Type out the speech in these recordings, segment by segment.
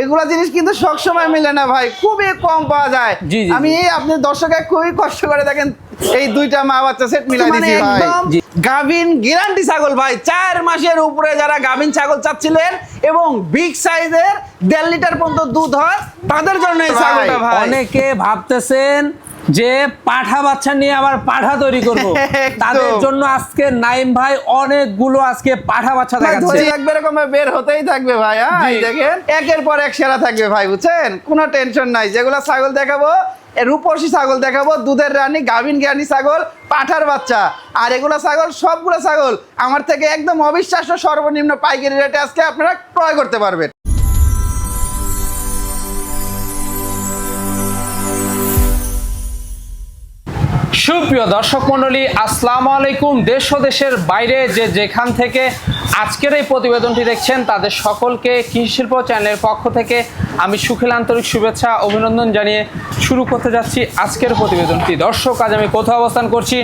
এগুলা জিনিস কিন্তু সবসময় মিলে না ভাই, খুবই কম পাওয়া যায়। আমি আপনি দর্শকে খুবই কষ্ট করে দেখেন এই দুইটা মা বাচ্চা সেট মিলাই দিয়েছি ভাই। গাভিন গ্যারান্টি ছাগল ভাই, 4 মাসের উপরে যারা গাভিন ছাগল চাচ্ছিলেন এবং বিগ সাইজের 1.5 লিটার পর্যন্ত দুধ হয় তাদের জন্য এই ছাগলটা ভাই। অনেকে ভাবতেছেন যে পাঠা বাচ্চা নিয়ে আবার পাঠা তৈরি করব, তাদের জন্য আজকে নাইম ভাই অনেকগুলো আজকে পাঠা বাচ্চা দেখাচ্ছে। একবার এরকম বের হতেই থাকবে ভাই। দেখেন একের পর এক সেরা থাকবে ভাই, বুঝছেন? কোনো টেনশন নাই। যেগুলো ছাগল দেখাবো রূপসী ছাগল দেখাবো, দুধের রানী গাভিন জ্ঞানী ছাগল, পাঠার বাচ্চা। আর এগুলো ছাগল সবগুলো ছাগল আমার থেকে একদম অবিশ্বাস্য সর্বনিম্ন পাইকারি রেটে আজকে আপনারা ক্রয় করতে পারবেন। সুপ্রিয় দর্শক মন্ডলী, আসসালামু আলাইকুম। দেশ ও দেশের বাইরে যে যেখান থেকে আজকের এই প্রতিবেদনটি দেখছেন তাদের সকলকে কৃষি শিল্প চ্যানেলের পক্ষ থেকে আমি সুখেল আন্তরিক শুভেচ্ছা অভিনন্দন জানিয়ে শুরু করতে যাচ্ছি আজকের প্রতিবেদনটি। দর্শক, আজ আমি কোথাও অবস্থান করছি?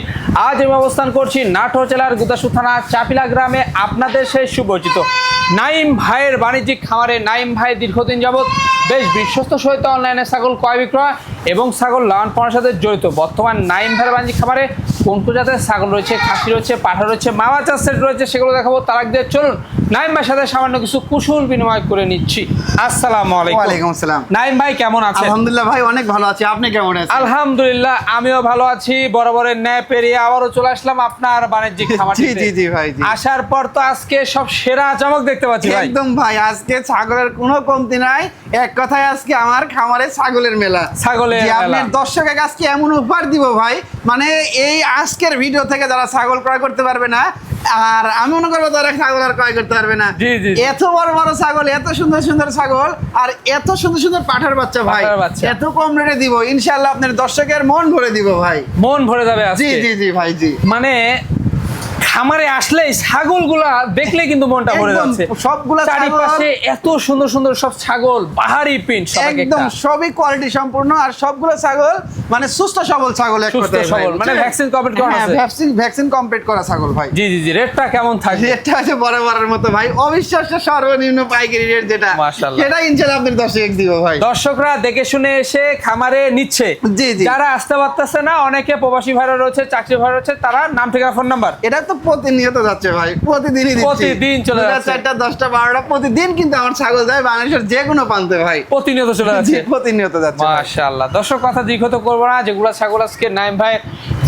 আজ আমি অবস্থান করছি নাটোর জেলার গুদাসু থানা চাপিলা গ্রামে, আপনাদের সেই সুপরিচিত নাইম ভাইয়ের বাণিজ্যিক খামারে। নাইম ভাই দীর্ঘদিন যাবৎ বেশ বিশ্বস্ত সহিত অনলাইনে ছাগল ক্রয় বিক্রয় এবং ছাগল লালন পালনের সাথে জড়িত। বর্তমান নাইম ভাইয়ের বাণিজ্যিক খামারে কোন কোন জাতের ছাগল রয়েছে, খাসি রয়েছে, পাঠা রয়েছে, মা বাচ্চার সেট রয়েছে, সেগুলো দেখাবো। তার আগে চলুন নাইম ভাইয়ের সাথে সামান্য কিছু কুশল বিনিময় করে নিচ্ছি। আসসালামু আলাইকুম। ওয়ালাইকুম আসসালাম। নাইম ভাই কেমন আছেন? আলহামদুলিল্লাহ ভাই, অনেক ভালো আছি। আপনি কেমন আছেন? আলহামদুলিল্লাহ আমিও ভালো আছি। বরাবরের ন্যায় পেরিয়ে আবারও চলে আসলাম আপনার বাণিজ্যিক খামারটিতে। জি জি ভাই। আসার পর তো আজকে সব সেরা চমক দেখতে পাচ্ছি ভাই। একদম ভাই, আজকে ছাগলের কোনো কমতি নাই। এক কথায় আজকে আমার খামারে ছাগলের মেলা। ছাগলের মেলা। আপনার দর্শককে আজকে এমন উপহার দিব ভাই, মানে এই আজকের ভিডিও থেকে যারা ছাগল ক্রয় করতে পারবে না, আর আমি মনে করবো তারা ছাগল আর ক্রয় করতে পারবে না। এত বড় বড় ছাগল, এত সুন্দর সুন্দর ছাগল, আর এত সুন্দর সুন্দর পাঠার বাচ্চা ভাই, এত কম রেটে দিব ইনশাআল্লাহ। আপনার দর্শকের মন ভরে দিব ভাই, মন ভরে যাবে আজকে। জি জি জি ভাই জি। মানে খামারে আসলেই ছাগলগুলা দেখলে কিন্তু মনটা ভরে যাচ্ছে। সবগুলা চারিপাশে এত সুন্দর সুন্দর সব ছাগল, বাহারি প্রিন্ট, একদম সবই কোয়ালিটি সম্পূর্ণ। আর সবগুলো ছাগল মানে সুস্থ সবল ছাগল, এক কথায় ভাই, মানে ভ্যাকসিন কমপ্লিট করা আছে। ভ্যাকসিন কমপ্লিট করা ছাগল ভাই। জি জি জি। রেটটা কেমন থাকবে? রেটটা আছে বরাবরের মতো ভাই, অবিশ্বাস্য সর্বনিম্ন পাইকারি রেট যেটা, মাশাআল্লাহ, সেটা ইনশাআল্লাহ আপনাদের দর্শক দিব ভাই। দর্শকরা দেখে শুনে এসে খামারে নিচ্ছে। জি জি। যারা আসতে পারতেছে না, অনেকে প্রবাসী ভাইরা রয়েছে, চাকরি ভাইরা রয়েছে, তারা নাম ঠিকানা ফোন নাম্বার, এটা তো প্রতিনিয়ত যাচ্ছে ভাই, প্রতিদিনই দিচ্ছি। প্রতিদিন চলে যাচ্ছে 4টা 10টা 12টা প্রতিদিন কিন্তু আমার ছাগল যায় বাংলাদেশের যে কোনো প্রান্তে ভাই, প্রতিনিয়ত চলে যাচ্ছে। প্রতিনিয়ত যাচ্ছে মাশাআল্লাহ। দর্শক, কথা দীর্ঘত করবো না, যেগুলো ছাগল আজকে নাইম ভাই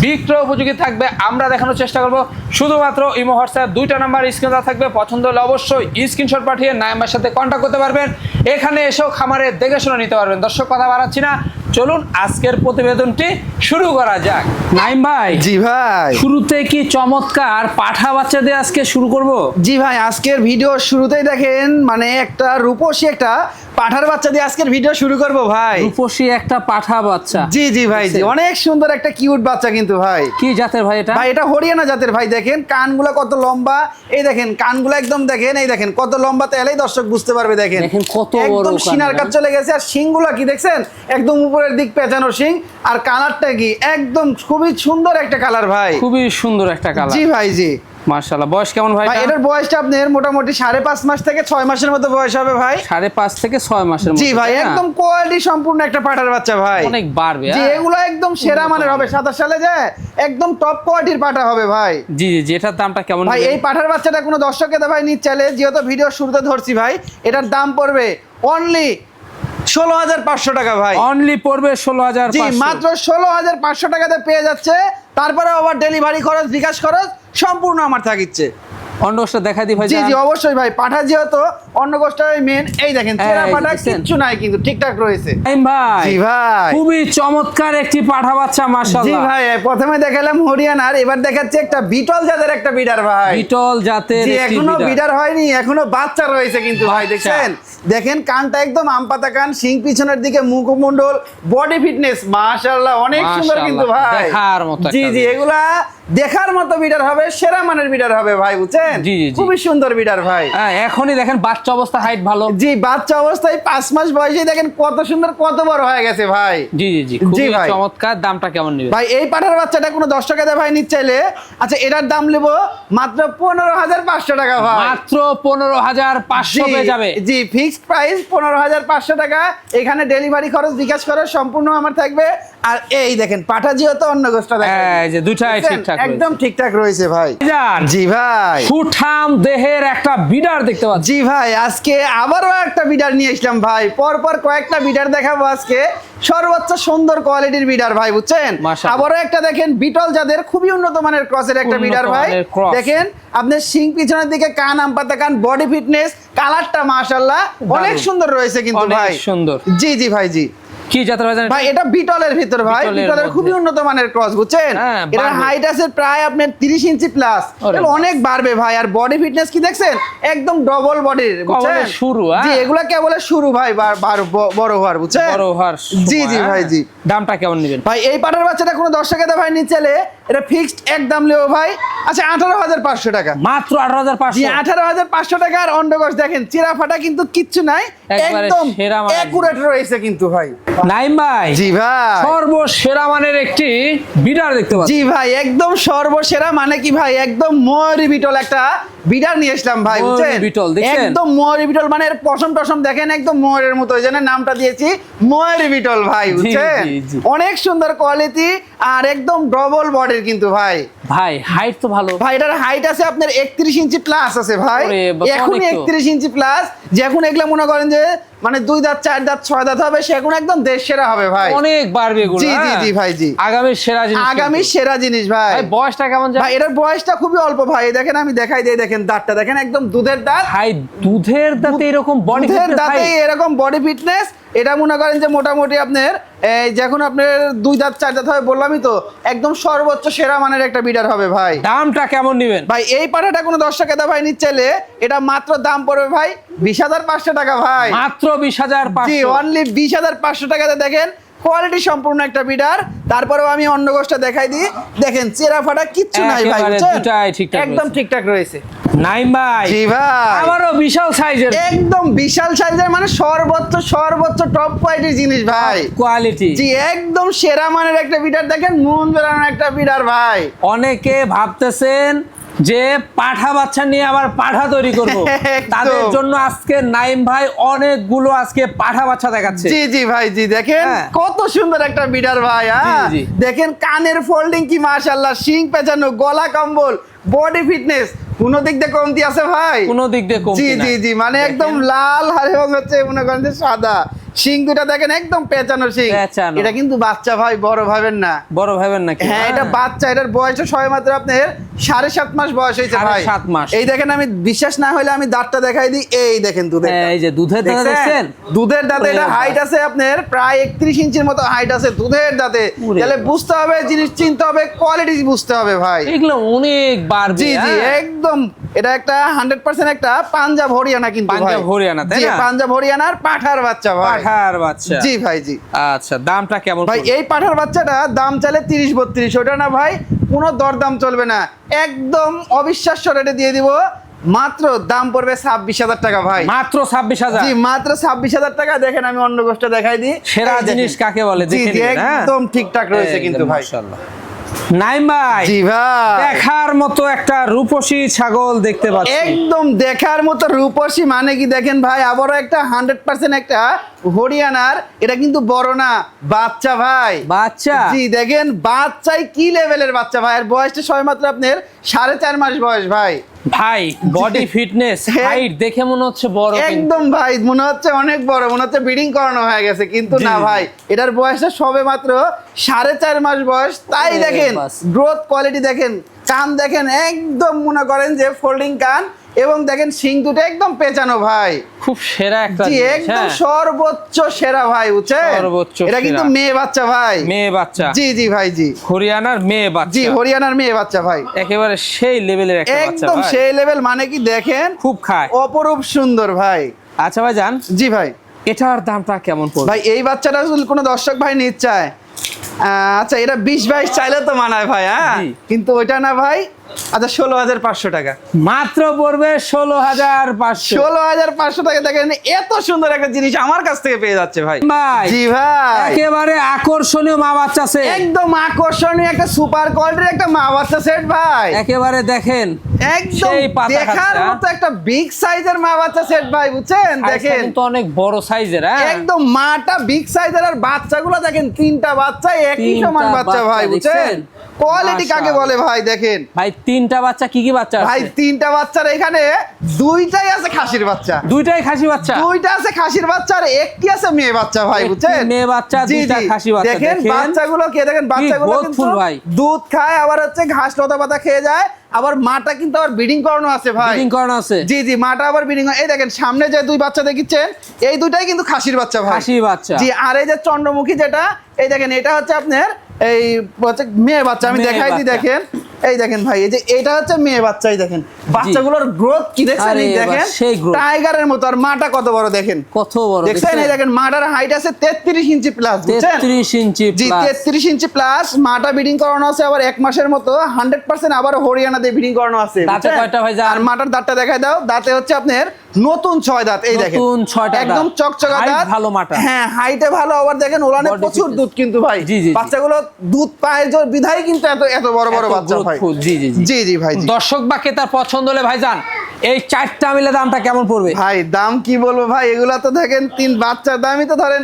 বিক্রয় উপযোগী থাকবে আমরা দেখানোর চেষ্টা করব। শুধুমাত্র ইমো হোয়াটসঅ্যাপ 2টা নাম্বার স্ক্রিনে দেওয়া থাকবে। পছন্দ হলে অবশ্যই স্ক্রিনশট পাঠিয়ে নাইম ভাইয়ের সাথে কন্ট্যাক্ট করতে পারবেন। এখানে এসেও খামারে দেখে শুনে নিতে পারবেন। দর্শক, কথা বাড়াচ্ছি না, চলুন আজকের প্রতিবেদনটি শুরু করা যাক। নাইম ভাই। জি ভাই। শুরুতে কি চমৎকার পাঠা বাচ্চা দিয়ে আজকে শুরু করব? জি ভাই, আজকের ভিডিও শুরুতেই দেখেন মানে একটা রূপসী একটা পাঠার বাচ্চা দিয়ে আজকের ভিডিও শুরু করব ভাই। রূপসী একটা পাঠা বাচ্চা। জি জি ভাই জি, অনেক সুন্দর একটা কিউট বাচ্চা কিন্তু ভাই। কি জাতের ভাই এটা? ভাই এটা হরিয়ানা জাতের ভাই। দেখেন কানগুলা কত লম্বা, এই দেখেন কানগুলা একদম দেখেন, এই দেখেন কত লম্বা, তাহলেই দর্শক বুঝতে পারবে। দেখেন কত বড়, একদম সিনার কাছে চলে গেছে। আর শিংগুলা কি দেখছেন, একদম উপরের দিক পেঁচানো শিং। আর কালারটা কি একদম খুবই সুন্দর একটা কালার ভাই, খুবই সুন্দর একটা কালার। জি ভাই জি। মাশাআল্লাহ। বয়স কেমন ভাই? এটার বয়সটা আপনার মোটামুটি 5.5 মাস থেকে 6 মাসের মতো বয়স হবে ভাই। 5.5 থেকে 6 মাসের মতো। জি ভাই, একদম কোয়ালিটি সম্পূর্ণ একটা পাঠার বাচ্চা ভাই, অনেক বাড়বে। জি এগুলো একদম সেরা মানের হবে। 27 সালে যে একদম টপ কোয়ালিটির পাঠা হবে ভাই। জি জি। এটার দামটা কেমন ভাই? এই পাঠার বাচ্চাটা কোনো দর্শককে ভাই নিতে চাইলে, যেহেতু ভিডিও শুরুতে ধরছি ভাই, এটার দাম পড়বে অনলি 16,500 টাকা ভাই। অনলি পড়বে 16,500। জি, মাত্র 16,500 টাকাতে পেয়ে যাচ্ছে। তারপরে আবার ডেলিভারি খরচ, বিকাশ খরচ সম্পূর্ণ আমার থাকিচ্ছে। অন্য গোষ্ঠটা দেখা দি ভাই। জি জি অবশ্যই ভাই, পাঠা যেহেতু অন্য গোষ্ঠটাই মেন। এই দেখেন চেরা পাঠা কিচ্ছু নাই কিন্তু ঠিকঠাক রয়েছে। ভাই জি ভাই, খুবই চমৎকার একটি পাঠা বাচ্চা মাশাআল্লাহ। জি ভাই, প্রথমে দেখালাম হরিয়ানার, এবার দেখাচ্ছে একটা বিটল জাতের একটা বিডার ভাই। বিটল জাতের জি, একটি এখনো বিডার হয়নি, এখনো বাচ্চা রয়েছে কিন্তু ভাই। দেখছেন, দেখেন কানটা একদম আমপাতা কান, শিং পিছনের দিকে, মুখমণ্ডল, বডি ফিটনেস মাশাআল্লাহ অনেক সুন্দর কিন্তু ভাই, দেখার মতো। জি জি, এগুলা দেখার মতো বিডার হবে, সেরা মানের বিডার হবে ভাই, বুঝছেন? জি জি, খুবই সুন্দর বিডার ভাই। এখনই দেখেন বাচ্চা বাচ্চা অবস্থা হাইট ভালো। জি, বাচ্চা অবস্থায় 5 মাস বয়সে দেখেন কত সুন্দর কত বড় হয়ে গেছে ভাই। জি জি জি, খুবই চমৎকার। দামটা কেমন নেবে ভাই? এই পাঠার বাচ্চাটা কোনো 10 টাকা দিয়ে ভাই নিতে চাইলে, আচ্ছা এটার দাম নেব মাত্র 15,500 টাকা ভাই। মাত্র 15,500 পেয়ে যাবে। জি, ফিক্সড প্রাইস 15,500 টাকা। এখানে ডেলিভারি খরচ বিকাশ খরচ সম্পূর্ণ আমার থাকবে। আর এই দেখেন পাঠা যেহেতু অন্য গোষ্ঠটা দেখেন, এই যে দুটাই ঠিকঠাক একদম ঠিকঠাক রয়েছে ভাই। জান জি ভাই, সুঠাম দেহের একটা বিডার দেখতে পাচ্ছি। জি ভাই, আজকে আবারও একটা বিডার নিয়ে আসলাম ভাই। পরপর কয়েকটা বিডার দেখাবো আজকে, সর্বোচ্চ সুন্দর কোয়ালিটির বিডার ভাই, বুঝছেন? মাশাআল্লাহ। আবারও একটা দেখেন বিটল জাতের খুবই উন্নত মানের ক্রসের একটা বিডার ভাই। দেখেন আপনার শিং পিছনের দিকে, কান আমপাতা কান, বডি ফিটনেস, কালারটা মাশাআল্লাহ অনেক সুন্দর রয়েছে কিন্তু ভাই। অনেক সুন্দর। জি জি ভাই, জি। কি জাতের ভাই জানেন? ভাই এটা বিটলের ভিতর ভাই, বিটলের খুবই উন্নত মানের ক্রস, বুঝছেন? এটার হাইট আছে প্রায় আপনার 30 ইঞ্চি প্লাস, অনেক বাড়বে ভাই। আর বডি ফিটনেস কি দেখছেন, একদম ডবল বডির, বুঝছেন? শুরু জি, এগুলা কেবল শুরু ভাই, বড় হওয়ার, বুঝছেন? বড় হওয়ার। জি জি ভাই, জি। দামটা কেমন নেবেন ভাই? এই পাটার বাচ্চাটা কোনো 10 টাকা দিয়ে ভাই নিতে চাইলে এটা ফিক্সড একদম নেব ভাই, আচ্ছা 18,500 টাকা। মাত্র 18,500। জি, 18,500 টাকা। আর অন্ডকোষ দেখেন চিরা ফাটা কিন্তু কিচ্ছু নাই, একদম একুরেট রয়েছে কিন্তু ভাই। নাইম ভাই, জি ভাই, সর্বসেরা মানের একটি বিডার দেখতে পাচ্ছি। জি ভাই, একদম সর্বসেরা মানে কি ভাই, একদম ময়ূরী বিটল একটা বিডার নিয়ে আসলাম ভাই, বুঝছেন? বিটল দেখছেন, একদম ময়ূরী বিটল, মানে এর পশম টসম দেখেন একদম ময়ূরের মতো, ওই জন্য নামটা দিয়েছি ময়ূরী বিটল ভাই, বুঝছেন? অনেক সুন্দর কোয়ালিটি আর একদম ডবল বডির কিন্তু ভাই। ভাই হাইট তো ভালো ভাই, এটার হাইট আছে আপনার 31 ইঞ্চি প্লাস আছে ভাই, এখন 31 ইঞ্চি প্লাস। যখন এগুলা মনে করেন যে মানে 2 দাঁত 4 দাঁত 6 দাঁত হবে, সেগুলো একদম দেশ সেরা হবে ভাই, অনেক বাড়বে এগুলো। জি জি জি ভাই, জি। আগামী সেরা জিনিস, আগামী সেরা জিনিস ভাই। ভাই বয়সটা কেমন যায়? ভাই এটার বয়সটা খুবই অল্প ভাই, দেখেন আমি দেখাই দিই, দেখেন দাঁতটা দেখেন একদম দুধের দাঁত। ভাই দুধের দাঁতে এরকম বডি ফিটনেস, দাঁতে এরকম বডি ফিটনেস। এটা মনে করেন যে মোটামুটি আপনার এই যখন আপনার 2 দাঁত 4 দাঁত হবে, বললামই তো একদম সর্বোচ্চ সেরা মানের একটা বিডার হবে ভাই। দামটা কেমন নেবেন ভাই? এই পাঠাটা কোনো 10 টাকা দিয়ে ভাই নিতে চাইলে এটা মাত্র দাম পড়বে ভাই 20,500 টাকা ভাই, মাত্র 20,500। জি, অনলি 20,500 টাকাতে দেখেন কোয়ালিটি সম্পূর্ণ একটা বিডার। তারপরেও আমি অন্য গোষ্ঠটা দেখাই দিই, দেখেন চেরা ফাটা কিচ্ছু নাই ভাই, একদম ঠিকঠাক রয়েছে। নাইম ভাই, জি ভাই, আবারও বিশাল সাইজের, একদম বিশাল সাইজের, মানে সর্বোচ্চ টপ কোয়ালিটির জিনিস ভাই, কোয়ালিটি। জি, একদম সেরা মানের একটা বিডার, দেখেন মন জোড়ানোর একটা বিডার ভাই। অনেকে ভাবতেছেন যে পাঠা বাচ্চা নিয়ে আবার পাঠা তৈরি করব, তাদের জন্য আজকে নাইম ভাই অনেকগুলো আজকে পাঠা বাচ্চা দেখাচ্ছে। জি জি ভাই, জি, দেখেন কত সুন্দর একটা বিডার ভাই। দেখেন কানের ফোল্ডিং কি মাশাআল্লাহ, শিং পেঁচানো, গলা কম্বল, বডি ফিটনেস, কোন দিক দিয়ে কমতি আছে ভাই? কোন দিক দিয়ে কমতি জি জি জি, মানে একদম লাল আর এবং হচ্ছে মনে করেন যে সাদা। শিং দুটা দেখেন একদম পেঁচানো শিং। এটা কিন্তু বাচ্চা ভাই, বড় ভাবেন না, বড় ভাবেন না। হ্যাঁ, এটা বাচ্চা। এটার বয়স সবে মাত্র আপনার 7.5 মাস বয়স হয়েছে ভাই, 7 মাস। এই দেখেন, আমি বিশ্বাস না হলে আমি দাঁতটা দেখাই দিই, এই দেখেন দুধের, এই যে দুধের দাঁত দেখছেন, দুধের দাঁতে এটা হাইট আছে আপনার প্রায় 31 ইঞ্চির মতো হাইট আছে দুধের দাঁতে। তাহলে বুঝতে হবে, জিনিস চিনতে হবে, কোয়ালিটি বুঝতে হবে ভাই, এগুলো অনেক বাড়বে। জি জি, একদম এটা একটা 100% একটা পাঞ্জাব হরিয়ানা কিন্তু ভাই, পাঞ্জাব হরিয়ানা, তাই না? পাঞ্জাব হরিয়ানার পাঠার বাচ্চা ভাই, পাঠার বাচ্চা, জি ভাই, জি। আচ্ছা, দামটা কেমন ভাই? এই পাঠার বাচ্চাটা দাম চাইলে 30-32, ওটা না ভাই কোনো দরদাম চলবে না, একদম অবিশ্বাস্য রেটে দিয়ে দিব, মাত্র দাম পড়বে 26,000 টাকা ভাই, মাত্র 26,000। জি, মাত্র 26,000 টাকা। দেখেন আমি অন্য গোষ্ঠটা দেখাই দিই, সেরা জিনিস কাকে বলে দেখে নিন, একদম ঠিকঠাক রয়েছে কিন্তু ভাই। মাশাআল্লাহ। নাইম ভাই, জি ভাই, দেখার মতো একটা রূপসী ছাগল দেখতে পাচ্ছি, একদম দেখার মতো রূপসী, মানে কি দেখেন ভাই, আবারও একটা 100% একটা হরিয়ানার, এটা কিন্তু বড় না, বাচ্চা ভাই, বাচ্চা। জি, দেখেন বাচ্চাই কি লেভেলের বাচ্চা ভাই, আর বয়সটা সবেমাত্র আপনার 4.5 মাস বয়স ভাই। ভাই বডি ফিটনেস, হাইট দেখে মনে হচ্ছে বড়, একদম ভাই মনে হচ্ছে অনেক বড়, মনে হচ্ছে ব্রিডিং করানো হয়ে গেছে, কিন্তু না ভাই, এটার বয়সটা সবে মাত্র 4.5 মাস বয়স। তাই দেখেন গ্রোথ কোয়ালিটি দেখেন, কান দেখেন একদম মনে করেন যে ফোল্ডিং কান, এবং দেখেন শিং দুটো একদম পেঁচানো ভাই, খুব সেরা একটা, জি, একদম সর্বোচ্চ সেরা ভাই, বুঝছেন? এটা কিন্তু মেয়ে বাচ্চা ভাই, মেয়ে বাচ্চা, জি জি ভাই, জি, হরিয়ানার মেয়ে বাচ্চা, জি, হরিয়ানার মেয়ে বাচ্চা ভাই, একেবারে সেই লেভেলের একটা বাচ্চা, একদম সেই লেভেল, মানে কি দেখেন খুব খায়, অপরূপ সুন্দর ভাই। আচ্ছা ভাই জান, জি ভাই, এটার দামটা কেমন পড়বে ভাই? এই বাচ্চাটা যদি কোনো দর্শক ভাই নিতে চায়, আচ্ছা এটা 20-22 চাইলে তো মানায় ভাই, হ্যাঁ, কিন্তু ওইটা না ভাই আচ্ছা 16,500 টাকা মাত্র পড়বে 16,500। 16,500 টাকা দেখেন এত সুন্দর একটা জিনিস আমার কাছ থেকে পেয়ে যাচ্ছে ভাই। ভাই জি ভাই, একেবারে আকর্ষণীয় মা বাচ্চা সেট, একদম আকর্ষণীয় একটা সুপার কোয়ালিটির একটা মা বাচ্চা সেট ভাই। একেবারে দেখেন একদম সেই পাতা দেখার খাচ্ছে, মতো একটা বিগ সাইজের মা বাচ্চা সেট ভাই, বুঝছেন? সাইজটা দেখেন কিন্তু অনেক বড় সাইজের। হ্যাঁ একদম মাটা বিগ সাইজের আর বাচ্চাগুলো দেখেন তিনটা বাচ্চা একই সমান বাচ্চা ভাই, বুঝছেন? কোয়ালিটি কাকে বলে ভাই দেখেন ভাই তিনটা বাচ্চা কি কি বাচ্চা ভাই, আছে? তিনটা বাচ্চার এখানে দুইটাই আছে খাসির বাচ্চা, দুইটাই খাসি বাচ্চা, দুইটা আছে খাসির বাচ্চা আর একটি আছে মেয়ে বাচ্চা ভাই, একটি বুঝছেন? মেয়ে বাচ্চা, জি, দুইটা জি। খাসি বাচ্চা। দেখেন বাচ্চাগুলো কে দেখেন, বাচ্চাগুলো কিন্তু গ্রোথফুল ভাই। দুধ খায়, আবার হচ্ছে ঘাস লতা পাতা খেয়ে যায়, আবার মাটা কিন্তু আবার ব্রিডিং করানো আছে ভাই। ব্রিডিং করানো আছে। জি জি, মাটা আবার ব্রিডিং। এই দেখেন সামনে যে দুই বাচ্চা দেখিচ্ছেন এই দুটাই কিন্তু খাসির বাচ্চা ভাই, খাসি বাচ্চা। জি। আর এই যে চন্দ্রমুখী যেটা, এই দেখেন এটা হচ্ছে আপনার এই হচ্ছে মেয়ে বাচ্চা, আমি মেয়ে দেখাই দিই। বাচ্চা। দেখেন এই দেখেন ভাই, এই যে এটা হচ্ছে মেয়ে বাচ্চাই, দেখেন বাচ্চাগুলোর গ্রোথ কি দেখছেন? আরে এই বাহ, দেখেন সেই growth। টাইগারের মতো। আর মাটা কত বড় দেখেন, কত বড় দেখছেন? এই দেখেন মাটার হাইট আছে 33 ইঞ্চি প্লাস, বুঝছেন? 33 ইঞ্চি জি, প্লাস। 33 ইঞ্চি প্লাস। মাটা ব্রিডিং করানো আছে আবার 1 মাসের মতো 100% আবার হরিয়ানা দিয়ে ব্রিডিং করানো আছে, দাঁতে বুঝছেন? কয়টা ভাই জান? আর মাটার দাঁতটা দেখাই দাও। দাঁতে হচ্ছে আপনার নতুন 6 দাঁত, এই দেখেন নতুন 6টা দাঁত। একদম চকচকা Height দাঁত, ভালো মাটা। হ্যাঁ হাইটে ভালো। আবার দেখেন ওলানে Body প্রচুর fitness। দুধ কিন্তু ভাই। জি, জি, জি। বাচ্চাগুলো দুধ পায় জোর বিধায় কিন্তু এত এত বড় বড় এত বাচ্চা ভাই। growthful। জি জি জি। জি জি ভাই, জি। দর্শক বা ক্রেতার পছন্দ হলে ভাইজান এই চারটা মিলে দামটা কেমন পড়বে? ভাই দাম কি বলবো ভাই, এগুলা তো দেখেন তিন বাচ্চার দামই তো ধরেন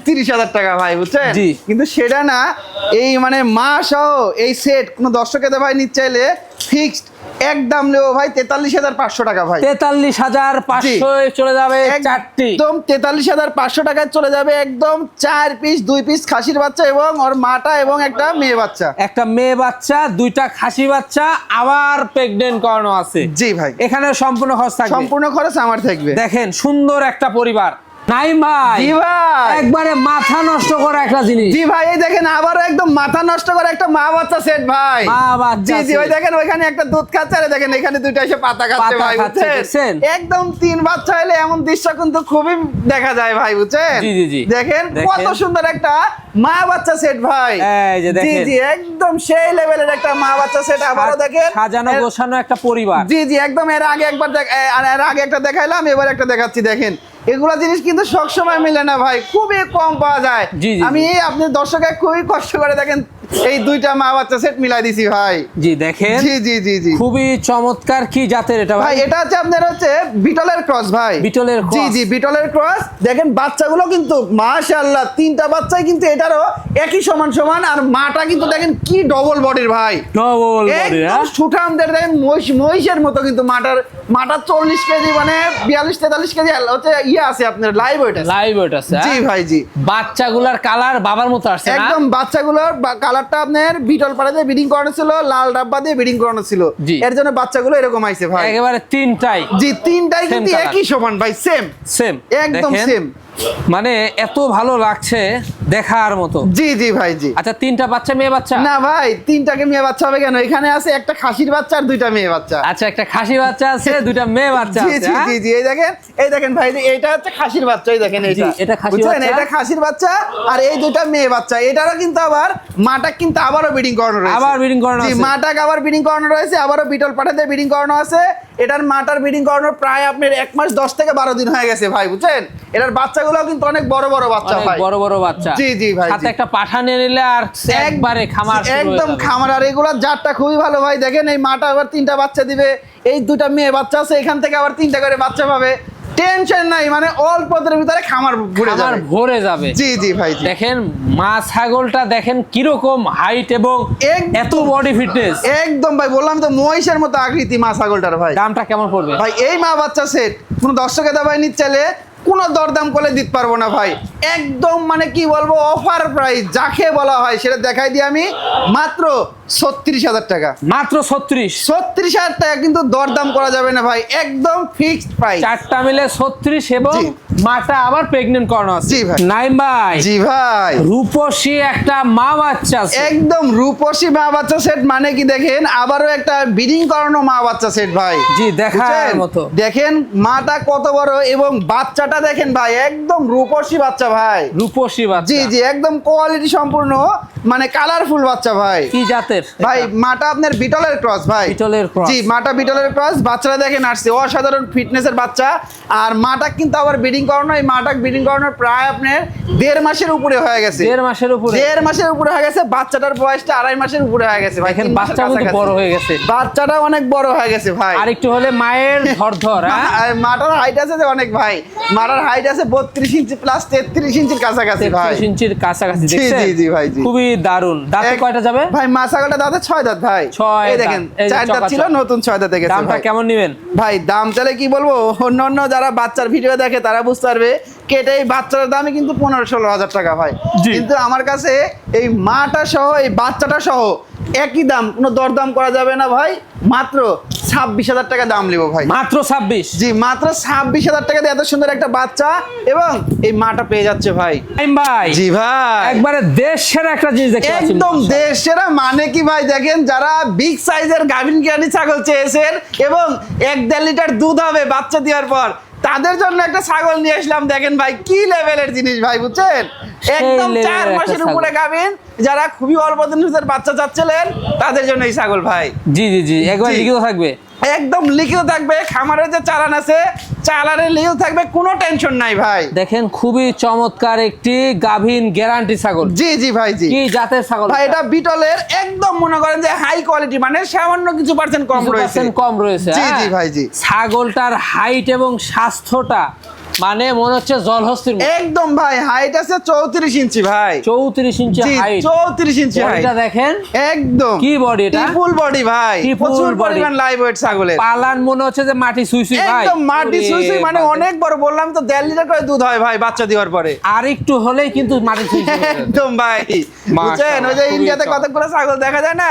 30,000 টাকা ভাই, বুঝছেন? জি। কিন্তু সেটা না, এই মানে মা সহ এই সেট কোন দর্শকেতে ভাই নিতে চাইলে ফিক্সড একদম নেবো ভাই 43,500 টাকা ভাই। 43,500 চলে যাবে চারটি। একদম 43,500 টাকায় চলে যাবে একদম 4 পিস, 2 পিস খাসির বাচ্চা এবং ওর মাটা এবং একটা মেয়ে বাচ্চা। একটা মেয়ে বাচ্চা, দুইটা খাসি বাচ্চা, আবার প্রেগনেন্ট করানো আছে। জি ভাই, এখানে সম্পূর্ণ খরচ থাকবে। সম্পূর্ণ খরচ আমার থাকবে। দেখেন সুন্দর একটা পরিবার। নাইম ভাই, জি ভাই, একবারে মাথা নষ্ট করা একটা জিনিস। জি ভাই, এই দেখেন আবারও একদম মাথা নষ্ট করে একটা মা বাচ্চা সেট ভাই। মা বাচ্চা জি জি, ওই set। দেখেন ওইখানে একটা দুধ খাচ্ছে, আর দেখেন এখানে দুইটা এসে পাতা খাচ্ছে পাতা ভাই, খাচ্ছে, বুঝছেন? দেখছেন? একদম তিন বাচ্চা হলে এমন দৃশ্য কিন্তু খুবই দেখা যায় ভাই, বুঝছেন? জি, জি, জি। দেখেন দেখেন। কত সুন্দর একটা মা বাচ্চা সেট ভাই। এই যে জি দেখেন। জি, একদম সেই লেভেলের একটা মা বাচ্চা সেট। আবারও দেখেন সাজানো গোছানো একটা পরিবার। জি জি, একদম এর আগে একবার এর আগে একটা দেখাইলাম, এবার একটা দেখাচ্ছি। দেখেন এগুলা জিনিস কিন্তু সবসময় মিলে না ভাই, খুবই কম পাওয়া যায়। জি, জি, আমি আপনি দর্শকে খুবই কষ্ট করে দেখেন এই দুইটা মা বাচ্চা সেট মিলাই দিছি ভাই। জি দেখেন, জি জি জি জি খুবই চমৎকার। কি জাতের এটা ভাই, ভাই? এটা হচ্ছে আপনার হচ্ছে বিটলের ক্রস ভাই। বিটলের জি cross। জি, বিটলের ক্রস। দেখেন বাচ্চাগুলো কিন্তু মাশাআল্লাহ তিনটা বাচ্চাই কিন্তু এটারও একই সমান সমান। আর মাটা কিন্তু দেখেন কি ডবল বডির ভাই, ডবল বডি। একদম সুঠামদের। দেখেন মহিষের মতো কিন্তু মাটার 40 কেজি মানে 42-43 কেজি হচ্ছে ইয়ে আছে আপনার লাইভ ওয়েট আছে। লাইভ ওয়েট আছে। জি ভাই, জি। বাচ্চাগুলার কালার বাবার মতো আসছে না? একদম বাচ্চাগুলোর কালারটা আপনার বিটল পাড়া দিয়ে ব্রিডিং করানো ছিল, লাল ডাব্বা দিয়ে ব্রিডিং করানো ছিল, জি। এর জন্য বাচ্চাগুলো এরকম আইছে ভাই। একেবারে তিনটাই জি, তিনটাই Same কিন্তু color। একই সমান ভাই, সেম সেম, একদম সেম। মানে এত ভালো লাগছে দেখার মতো। জি জি ভাই, জি। আচ্ছা তিনটা বাচ্চা মেয়ে বাচ্চা? না ভাই, তিনটাকে মেয়ে বাচ্চা হবে কেন? এখানে আছে একটা খাসির বাচ্চা আর দুইটা মেয়ে বাচ্চা। আচ্ছা একটা খাসি বাচ্চা আছে, দুইটা মেয়ে বাচ্চা জি আছে। জি হ্যাঁ? জি জি, এই দেখেন ভাই, এটা হচ্ছে খাসির বাচ্চা, এই দেখেন জি, এটা খাসির বুঝছেন? বাচ্চা। এটা খাসির বাচ্চা আর এই দুইটা মেয়ে বাচ্চা। এটারও কিন্তু আবার মাটা কিন্তু আবারও ব্রিডিং করানো রয়েছে। আবার ব্রিডিং করানো জি, আছে। মাটাকে আবার ব্রিডিং করানো রয়েছে, আবারও বিটল পাঠাতে ব্রিডিং করানো আছে। এটার মাটার ব্রিডিং করানোর প্রায় আপনার 1 মাস 10 থেকে 12 দিন হয়ে গেছে ভাই, বুঝছেন? এটার বাচ্চাগুলো কিন্তু অনেক বড় বড় বাচ্চা অনেক ভাই, বড় বড় বাচ্চা। জি জি ভাই, সাথে জি। একটা পাঠা নিয়ে নিলে আর একবারে খামার শুরু হয়ে একদম যাবে। খামার। আর এগুলোর জাতটা খুবই ভালো ভাই। দেখেন এই মাটা আবার 3টা বাচ্চা দিবে, এই দুটা মেয়ে বাচ্চা আছে, এখান থেকে আবার 3টা করে বাচ্চা পাবে। টেনশন নাই, মানে অল্প দিনের ভিতরে খামার ভরে খামার যাবে। ভরে যাবে। জি জি ভাই, জি। দেখেন মা ছাগলটা দেখেন কিরকম হাইট এবং একদম। এত বডি ফিটনেস। একদম ভাই, বললাম তো মহিষের মতো আকৃতি মা ছাগলটার ভাই। দামটা কেমন পড়বে ভাই এই মা বাচ্চা সেট কোনো দর্শকে দাবাই নিতে চাইলে কোনো দরদাম করে দিতে পারবো না ভাই, একদম মানে কি বলবো অফার প্রাইস যাকে বলা হয় সেটা দেখাই দিই আমি, মাত্র 36,000 টাকা। মাত্র 36। 36,000 টাকা, কিন্তু দরদাম করা যাবে না ভাই, একদম ফিক্সড প্রাইস। চারটা মিলে 36 এবং জি। মাটা আবার প্রেগনেন্ট করানো আছে। জি ভাই। নাইম ভাই, জি ভাই, রূপসী একটা মা বাচ্চা আছে। একদম রূপসী মা বাচ্চা সেট মানে কি দেখেন আবারও একটা ব্রিডিং করানো মা বাচ্চা সেট ভাই। জি দেখার বুঝছেন? মতো। দেখেন মাটা কত বড় এবং বাচ্চাটা দেখেন ভাই, একদম রূপসী বাচ্চা ভাই। রূপসী বাচ্চা। জি জি, একদম কোয়ালিটি সম্পূর্ণ মানে কালারফুল বাচ্চা ভাই। কি জাতের ভাই মাটা আপনার বিটলের ক্রস ভাই। বিটলের ক্রস, জি মাটা বিটলের ক্রস। বাচ্চারা দেখেন আসছে অসাধারণ ফিটনেসের বাচ্চা। আর মাটা কিন্তু আবার ব্রিডিং করানো, এই মাটা ব্রিডিং করানোর প্রায় আপনার 1.5 মাসের উপরে হয়ে গেছে। 1.5 মাসের উপরে, 1.5 মাসের উপরে হয়ে গেছে। বাচ্চাটার বয়সটা 2.5 মাসের উপরে হয়ে গেছে ভাই। দেখেন বাচ্চা কিন্তু বড় হয়ে গেছে, বাচ্চাটা অনেক বড় হয়ে গেছে ভাই। আর একটু হলে মায়ের ধর মাটার হাইট আছে যে অনেক ভাই। মাটার হাইট আছে 32 ইঞ্চি প্লাস 33 ইঞ্চির কাছাকাছি ভাই। 33 ইঞ্চির কাছাকাছি দেখছেন? জি জি ভাই জি। খুবই দারুন। দাঁতে কয়টা যাবে ভাই? মাছাগলটা দাঁতে 6 দাঁত ভাই। এই দেখেন 4 দাঁত ছিল, নতুন 6 দাঁতে গেছে। দামটা কেমন নেবেন ভাই? দাম চাইলে কি বলবো, অন্য যারা বাচ্চার ভিডিও দেখে তারা বুঝতে পারবে। কেটে এই বাচ্চার দামে কিন্তু 15-16 হাজার টাকা ভাই। কিন্তু আমার কাছে এই মাটা সহ এই বাচ্চাটা সহ একই দাম, কোনো দরদাম করা যাবে না ভাই। মাত্র 26,000 টাকা দাম নেবো ভাই। মাত্র 26? জি মাত্র 26,000 টাকা দিয়ে এত সুন্দর একটা বাচ্চা এবং এই মাটা পেয়ে যাচ্ছে ভাই। ভাই জি ভাই, একবারে দেশের একটা জিনিস দেখতে পাচ্ছি, একদম দেশের। মানে কি ভাই, দেখেন যারা বিগ সাইজের গাভিন কিরানি ছাগল চেয়েছেন এবং 1-1.5 লিটার দুধ হবে বাচ্চা দেওয়ার পর, তাদের জন্য একটা ছাগল নিয়ে আসলাম। দেখেন ভাই কি লেভেলের জিনিস ভাই, বুঝছেন? একদম 4 মাসের উপরে গাভিন, যারা খুবই অল্প দিনের ভিতরে বাচ্চা চাচ্ছিলেন তাদের জন্য এই ছাগল ভাই। জি জি জি, একবার লিখিত থাকবে, একদম লিখিত থাকবে। খামারের যে চালান আছে, চালানের লিখিত থাকবে, কোনো টেনশন নাই ভাই। দেখেন খুবই চমৎকার একটি গাভিন গ্যারান্টি ছাগল। জি জি ভাই জি। কি জাতের ছাগল ভাই? এটা বিটলের, একদম মনে করেন যে হাই কোয়ালিটি, মানে সামান্য কিছু পার্সেন্ট কম রয়েছে। জি জি ভাই জি। ছাগলটার হাইট এবং স্বাস্থ্যটা মানে মনে হচ্ছে জলহস্তির মতো। একদম ভাই হাইট আছে 34 ইঞ্চি ভাই। 34 ইঞ্চি হাইট, 34 ইঞ্চি হাইট। বডিটা দেখেন একদম কি বডি, এটা ফুল বডি ভাই। প্রচুর পরিমাণ লাইভ ওয়েট ছাগলের। পালান মনে হচ্ছে যে মাটি সুইসুই ভাই, একদম মাটি সুইসুই, মানে অনেক বড়। বললাম তো 1.5 লিটার করে দুধ হয় ভাই বাচ্চা দেওয়ার পরে। আর একটু হলেই কিন্তু মাটি সুইসুই একদম ভাই, বুঝছেন? ওই যে ইন্ডিয়াতে কতগুলো ছাগল দেখা যায় না,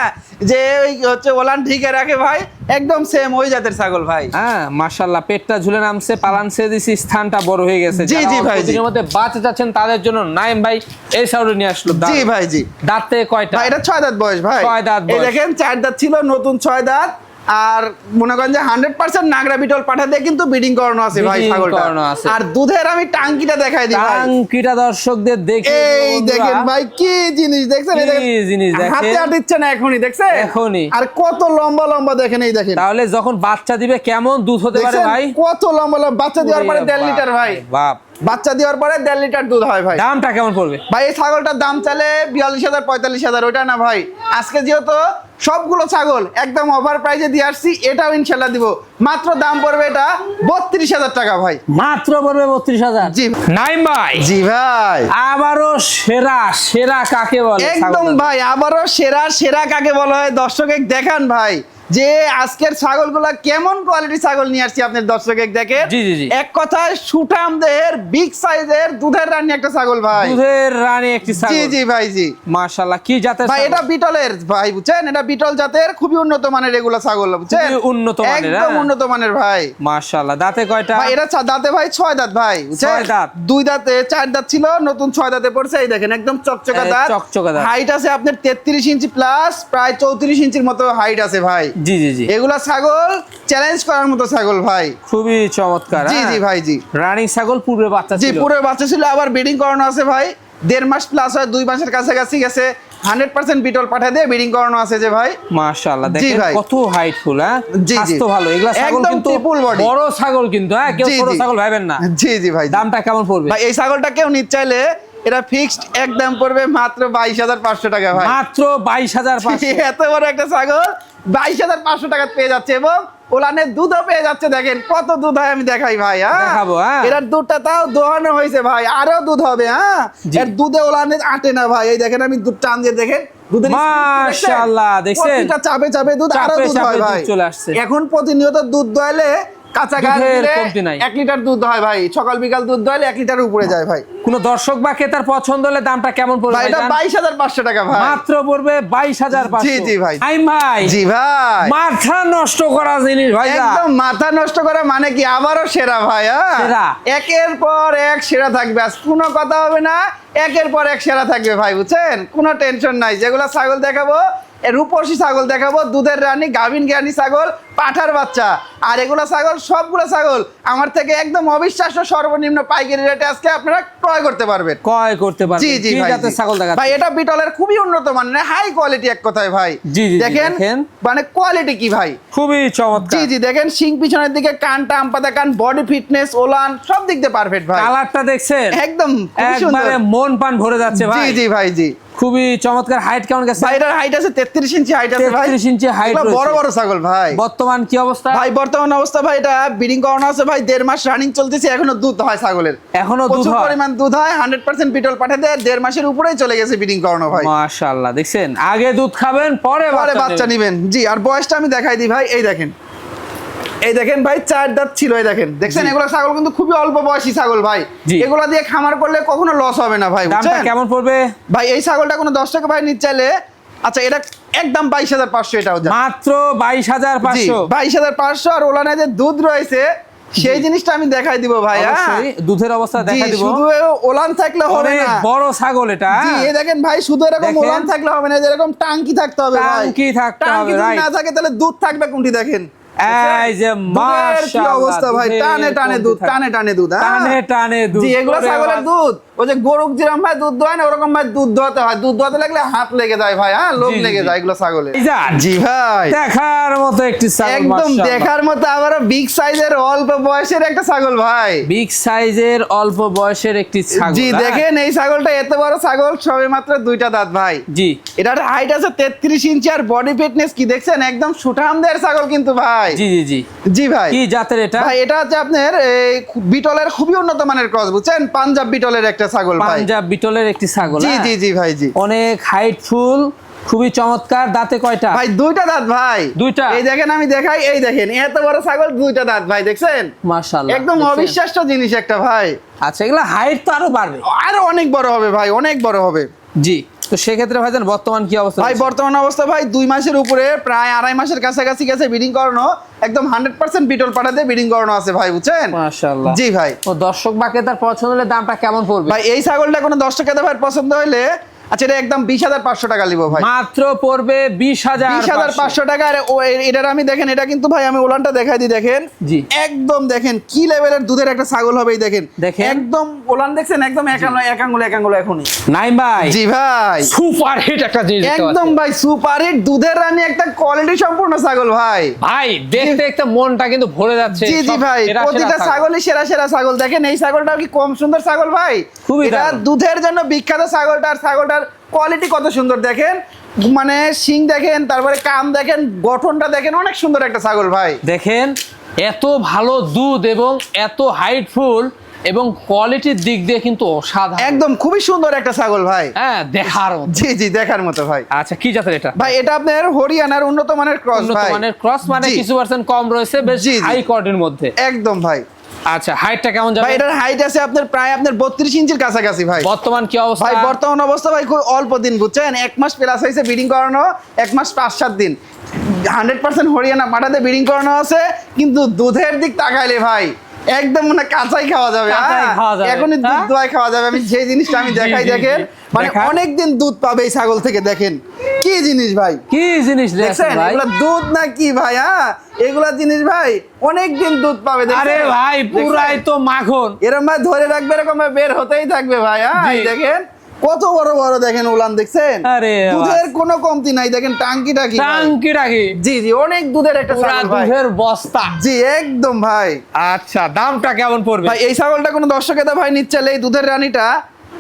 যে ওই হচ্ছে ওলান ঢিকে রাখে ভাই, একদম সেম ওই জাতের ছাগল ভাই। হ্যাঁ মাশাআল্লাহ, পেটটা ঝুলে নামছে, পালান ছেড়ে দিছি, স্থানটা বড় হয়ে গেছে। জি জি ভাই জি। এর মধ্যে বাচ্চা যাচ্ছেন তাদের জন্য নাইম ভাই এই সাউন্ড নিয়ে আসলো। জি ভাই জি। দাঁতে কয়টা ভাই? এটা 6 দাঁত বয়স ভাই। 6 দাঁত এই বয়স। দেখেন 4 দাঁত ছিল, নতুন 6 দাঁত। আর মনে করেন যে 100% নাগরা বিটল পাঠা দিয়ে কিন্তু ব্রিডিং করানো আছে ভাই ছাগলটা। আর দুধের আমি টাঙ্কিটা দেখাই দিই ভাই। টাঙ্কিটা দর্শকদের দেখে এই দেখেন ভাই কি জিনিস দেখছেন? এই দেখেন কি জিনিস দেখেন, হাতে আটিচ্ছে না এখনই, দেখছেন? এখনই। আর কত লম্বা লম্বা দেখেন, এই দেখেন। তাহলে যখন বাচ্চা দিবে কেমন দুধ হতে পারে দেখছেন ভাই? কত লম্বা লম্বা। বাচ্চা দেওয়ার পরে 1.5 লিটার ভাই। বাপ, বাচ্চা দেওয়ার পরে 1.5 লিটার দুধ হয় ভাই। দামটা কেমন পড়বে ভাই? এই ছাগলটার দাম চালে 42,000 45,000, ওইটা না ভাই। আজকে যেহেতু সবগুলো ছাগল একদম ওভার প্রাইসে দিয়ে আসছি, এটাও ইনশাল্লাহ দিব। মাত্র দাম পড়বে এটা 32,000 টাকা ভাই। মাত্র পড়বে 32,000? জি নাইম ভাই। জি ভাই। আবারও সেরা সেরা কাকে বলে? একদম ভাই, আবারও সেরা সেরা কাকে বলা হয় দর্শকে দেখান ভাই, যে আজকের ছাগলগুলা কেমন কোয়ালিটি ছাগল নিয়ে আসছি আপনার দর্শকে দেখেন। জি জি জি। এক কথায় সুঠামদের বিগ সাইজের দুধের রানী একটা ছাগল ভাই। দুধের রানী একটি ছাগল। জি জি ভাই জি। মাশাআল্লাহ, কি জাতের ভাই? ছাগল? এটা বিটলের ভাই, বুঝছেন? এটা বিটল জাতের, খুবই উন্নত মানের এগুলো ছাগল, বুঝছেন? খুবই উন্নত মানের, একদম উন্নত মানের ভাই। মাশাআল্লাহ। দাঁতে কয়টা ভাই? এটা দাঁতে ভাই 6 দাঁত ভাই, বুঝছেন? 6 দাঁত। 2 দাঁতে 4 দাঁত ছিল, নতুন 6 দাঁতে পড়ছে। এই দেখেন একদম চকচকা দাঁত। চকচকা দাঁত। হাইট আছে আপনার 33 ইঞ্চি প্লাস, প্রায় 34 ইঞ্চির মতো হাইট আছে ভাই। জি জি জি। এগুলা ছাগল চ্যালেঞ্জ করার মতো ছাগল ভাই। খুবই চমৎকার। জি জি ভাই জি। রানী ছাগল, পূর্বে বাচ্চা জি ছিল। পুরো বাচ্চা ছিল, আবার ব্রিডিং করানো আছে ভাই। 1.5 মাস প্লাস হয়, 2 মাসের কাছাকাছি গেছে। 100% বিটল পাঠা দিয়ে ব্রিডিং করানো আছে যে ভাই। মাশাআল্লাহ, জি দেখেন ভাই। কত হাইটফুল। হ্যাঁ জি জি। স্বাস্থ্য ভালো। এগুলা ছাগল একদম কিন্তু triple body। বড় ছাগল কিন্তু, হ্যাঁ কেউ জি ছোট জি। ছাগল ভাবেন না। জি জি ভাই। দামটা কেমন পড়বে ভাই? এই ছাগলটা কেউ নিতে চাইলে এটা ফিক্সড একদম পড়বে মাত্র 22,500 টাকা ভাই। মাত্র 22,500? এত বড় একটা ছাগল 22,500 টাকা পেয়ে যাচ্ছে, এবং ওলানের দুধও পেয়ে যাচ্ছে। দেখেন কত দুধ হয়, আমি দেখাই ভাই। হ্যাঁ দেখাবো, হ্যাঁ। এটার দুধটা তাও দোহানো হয়েছে ভাই, আরো দুধ হবে। হ্যাঁ এর দুধে ওলানের আটে না ভাই। এই দেখেন আমি দুধ টান দিয়ে দেখেন, দুধের মাশাআল্লাহ, দেখছেন প্রতিটা চাপে চাপে দুধ, আরো দুধ হয় ভাই। চলে আসছে এখন প্রতিনিয়ত দুধ দোয়ালে কাঁচা ঘাস দুধের দিলে কমতি নাই। 1 লিটার দুধ হয় ভাই। সকাল বিকাল দুধ দোয়ালে 1 লিটারের উপরে যায় ভাই। কোন দর্শক বা ক্রেতার পছন্দ হলে দামটা কেমন পড়বে ভাই? এটা 22,500 টাকা ভাই। মাত্র পড়বে 22,500? জি জি ভাই। আইম ভাই। জি ভাই। মাথা নষ্ট করা জিনিস ভাই, একদম মাথা নষ্ট করা মানে কি, আবারও সেরা ভাই। হ্যাঁ সেরা। একের পর এক সেরা থাকবে, আজ কোনো কথা হবে না। একের পর এক সেরা থাকবে ভাই, বুঝছেন? কোনো টেনশন নাই। যেগুলো ছাগল দেখাবো রূপসী ছাগল দেখাবো, দুধের রানী, গাভিন জ্ঞানী ছাগল, পাঠার বাচ্চা। আর এগুলা ছাগল, সবগুলো ছাগল আমার থেকে একদম অবিশ্বাস্য সর্বনিম্ন পাইকারি রেটে আজকে আপনারা ক্রয় করতে পারবেন। জি জি ভাই, ছাগল দেখা ভাই এটা বিটলের খুবই উন্নত মানের, হাই কোয়ালিটি এক কথায় ভাই। জি জি, দেখেন মানে কোয়ালিটি কি ভাই, খুবই চমৎকার। জি জি, দেখেন শিং পিছনের দিকে, কানটা আমপাতা কান, বডি ফিটনেস, ওলান সব দিক দিয়ে পারফেক্ট ভাই। কালারটা দেখছেন একদম একবারে মন পান ভরে যাচ্ছে ভাই। জি জি ভাই, জি খুবই চমৎকার। হাইট কেমন গেছে ভাই? এটার হাইট আছে 33 ইঞ্চি হাইট আছে ভাই। 33 ইঞ্চি হাইট এগুলো রয়েছে। বড় বড় ছাগল ভাই। বর্তমান কি অবস্থা ভাই? বর্তমান অবস্থা ভাই, এটা ব্রিডিং করানো আছে ভাই, 1.5 মাস রানিং চলতেছে, এখনো দুধ হয় ছাগলের, এখনো দুধ প্রচুর হয়, পরিমাণ দুধ হয়। 100% বিটল পাঠা দেয়, 1.5 মাসের উপরেই চলে গেছে ব্রিডিং করানো ভাই। মাশাআল্লাহ, দেখছেন আগে দুধ খাবেন পরে বাচ্চা নেবেন। জি, আর বয়সটা আমি দেখাই দিই ভাই, এই দেখেন, এই দেখেন ভাই, 4 দাঁত ছিল, এই দেখেন, দেখছেন এগুলো ছাগল কিন্তু খুবই অল্প বয়সী ছাগল ভাই। এগুলো দিয়ে খামার করলে কখনো লস হবে না ভাই। দামটা কেমন পড়বে ভাই? এই ছাগলটা কোনো 10 টাকা ভাই নিতে চাইলে, আচ্ছা এটা একদম 22,500, এটাও মাত্র 22,500। 22,500। আর ওলানে যে দুধ রয়েছে সেই জিনিসটা আমি দেখাই দিব ভাই। অবশ্যই দুধের অবস্থা দেখাই দিব। শুধু ওলান থাকলে হবে না, বড় ছাগল এটা। জি, এই দেখেন ভাই, শুধু এরকম ওলান থাকলে হবে না, এরকম টাঙ্কি থাকতে হবে ভাই। টাঙ্কি থাকতে হবে, টাঙ্কি না থাকে তাহলে দুধ থাকবে কোনটি? দেখেন এই যে মাশাআল্লাহ, অবস্থা ভাই, টানে টানে দুধ, টানে টানে দুধ, টানে টানে দুধ। জি, এগুলো ছাগলের দুধ, ওই যে গরুক যেরকম ভাই দুধ দোয় না, ওরকম ভাই দুধ দোয়াতে হয়। দুধ দোয়াতে লাগলে হাত লেগে যায় ভাই, লোক লেগে যায় এগুলো ছাগলের। জি ভাই, দেখার মতো একটি ছাগল, একদম দেখার মতো, আবার বিগ সাইজের অল্প বয়সের একটা ছাগল ভাই। বিগ সাইজের অল্প বয়সের একটি ছাগল। জি, দেখেন এই ছাগলটা, এত বড় ছাগল, সবে মাত্র 2টা দাঁত ভাই। জি, এটার হাইট আছে 33 ইঞ্চি, আর বডি ফিটনেস কি দেখছেন, একদম সুঠামদের ছাগল কিন্তু ভাই। জি জি জি জি ভাই, কি জাতের এটা ভাই? এটা হচ্ছে আপনার এই বিটলের খুবই উন্নত মানের ক্রস, বুঝছেন, পাঞ্জাব বিটলের একটা ছাগল ভাই। পাঞ্জাব বিটলের একটি ছাগল। জি জি জি ভাই, জি অনেক হাইটফুল, খুবই চমৎকার। দাঁতে কয়টা ভাই? 2টা দাঁত ভাই। 2টা। এই দেখেন, আমি দেখাই, এই দেখেন এত বড় ছাগল, 2টা দাঁত ভাই, দেখছেন মাশাআল্লাহ, একদম অবিশ্বাস্য জিনিস একটা ভাই। আচ্ছা, এগুলা হাইট তো আরো বাড়বে, আরো অনেক বড় হবে ভাই, অনেক বড় হবে। জি, তো সেক্ষেত্রে ভাইজান বর্তমান কি অবস্থা? ভাই বর্তমান অবস্থা ভাই, 2 মাসের উপরে, প্রায় 2.5 মাসের কাছাকাছি গেছে ব্রিডিং করানো, একদম 100% বিটল পাঠাতে ব্রিডিং করানো আছে ভাই, বুঝছেন। মাশাআল্লাহ। জি ভাই, তো দর্শক বাকে তার পছন্দ হলে দামটা কেমন পড়বে ভাই? এই ছাগলটা কোনো 10 টাকা ভাই পছন্দ হলে, আচ্ছা এটা একদম 20,500 টাকা লিবো ভাই। মাত্র পড়বে 20,500 টাকা। আর এটার আমি দেখেন, এটা কিন্তু ভাই আমি ওলানটা দেখাই দিই, দেখেন জি, একদম দেখেন কি লেভেলের দুধের একটা ছাগল হবে। এই দেখেন একদম ওলান দেখছেন, একদম এক আঙ্গুল এখনই। নাইম ভাই। জি ভাই, সুপার হিট একটা জিনিস একদম ভাই সুপার হিট, দুধের রানী, একটা কোয়ালিটি সম্পূর্ণ ছাগল ভাই। ভাই দেখতে দেখতে মনটা কিন্তু ভরে যাচ্ছে। জি জি ভাই, প্রতিটা ছাগলই সেরা সেরা ছাগল। দেখেন এই ছাগলটাও কি কম সুন্দর ছাগল ভাই? এটা দুধের জন্য বিখ্যাত ছাগলটার কোয়ালিটি কত সুন্দর দেখেন, মানে শিং দেখেন, তারপরে কান দেখেন, গঠনটা দেখেন, অনেক সুন্দর একটা ছাগল ভাই। দেখেন এত ভালো দুধ এবং এত হাইটফুল এবং কোয়ালিটির দিক দিয়ে কিন্তু অসাধারণ, একদম খুবই সুন্দর একটা ছাগল ভাই। হ্যাঁ, দেখার মতো। জি জি, দেখার মতো ভাই। আচ্ছা, কি জাতের এটা ভাই? এটা আপনার হরিয়ানার উন্নত মানের ক্রস ভাই। উন্নত মানের ক্রস, মানে কিছু পার্সেন্ট কম রয়েছে, বেশ হাই কোয়ালিটির মধ্যে। একদম ভাই। আচ্ছা, হাইটটা কেমন যাবে ভাই? এটার হাইট আছে আপনার প্রায় 32 ইঞ্চির কাছাকাছি ভাই। বর্তমান কি অবস্থা ভাই? বর্তমান অবস্থা ভাই খুব অল্প দিন, বুঝছেন, 1 মাস প্লাস হয়েছে ব্রিডিং করানো, 1 মাস 5-7 দিন। 100% হরিয়ানা পাঠাতে ব্রিডিং করানো আছে, কিন্তু দুধের দিক তাকাইলে ভাই একদম মানে কাঁচাই খাওয়া যাবে, এখনই দুধ দোয়াই খাওয়া যাবে। আমি যে জিনিসটা আমি দেখাই, দেখেন মানে অনেকদিন দুধ পাবে এই ছাগল থেকে। দেখেন কি জিনিস ভাই, কি জিনিস দেখছেন ভাই? এগুলা দুধ না কি ভাই? এগুলা জিনিস ভাই অনেক দিন দুধ পাবে। আরে ভাই, পুরাই তো মাখন। এরকম ভাই ধরে রাখবে, এরকম বের হতেই থাকবে ভাই। দেখেন কত বড় বড়, দেখেন ওলান দেখছেন, দুধের কোনো কমতি নাই। দেখেন টাঙ্কিটা কি, জি জি, অনেক দুধের একটা ছাগল ভাই, দুধের বস্তা। জি একদম ভাই। আচ্ছা, দামটা কেমন পড়বে ভাই? এই ছাগলটা কোনো দর্শকেতা ভাই নিচ্ছে, এই দুধের রানীটা,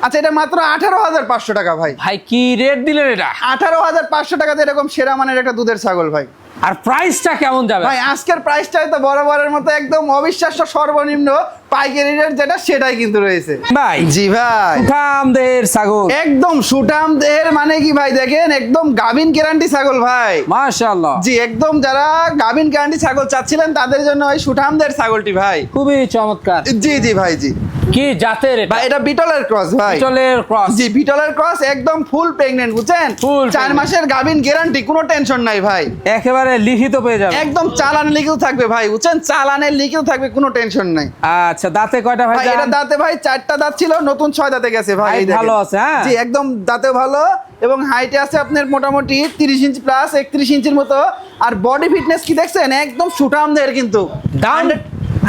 আচ্ছা এটা মাত্র 18,500 টাকা ভাই। ভাই কি রেট দিলেন এটা? 18,500 টাকাতে এরকম সেরা মানের একটা দুধের ছাগল ভাই। আর প্রাইসটা কেমন যাবে ভাই? আজকের প্রাইসটা তো বরাবরের মতো একদম অবিশ্বাস্য সর্বনিম্ন পাইকারি রেট যেটা, সেটাই কিন্তু রয়েছে ভাই। জি ভাই, সুঠাম দেহের ছাগল, একদম সুঠাম দেহের, মানে কি ভাই? দেখেন একদম গাভিন গ্যারান্টি ছাগল ভাই, মাশাআল্লাহ। জি একদম, যারা গাভিন গ্যারান্টি ছাগল চাচ্ছিলেন তাদের জন্য ওই সুঠাম দেহের ছাগলটি ভাই, খুবই চমৎকার। জি জি ভাই, জি। কি জাতের এটা? ভাই এটা বিটলের ক্রস ভাই। বিটলের ক্রস। জি বিটলের ক্রস, একদম ফুল প্রেগন্যান্ট বুঝছেন, 4 মাসের গাভিন গ্যারান্টি, কোনো টেনশন নাই ভাই। একেবারে লিখিত পেয়ে যাবে, একদম চালানে লিখিত থাকবে ভাই বুঝছেন, চালানে লিখিত থাকবে, কোনো টেনশন নাই। আচ্ছা দাঁতে কয়টা ভাই? এটা দাঁতে ভাই 4টা দাঁত ছিল, নতুন 6 দাঁতে গেছে ভাই। ভালো আছে হ্যাঁ। জি একদম দাঁতে ভালো, এবং হাইটে আছে আপনার মোটামুটি 30 ইঞ্চি প্লাস, 31 ইঞ্চির মতো। আর বডি ফিটনেস কি দেখছেন, একদম সুঠামদের, কিন্তু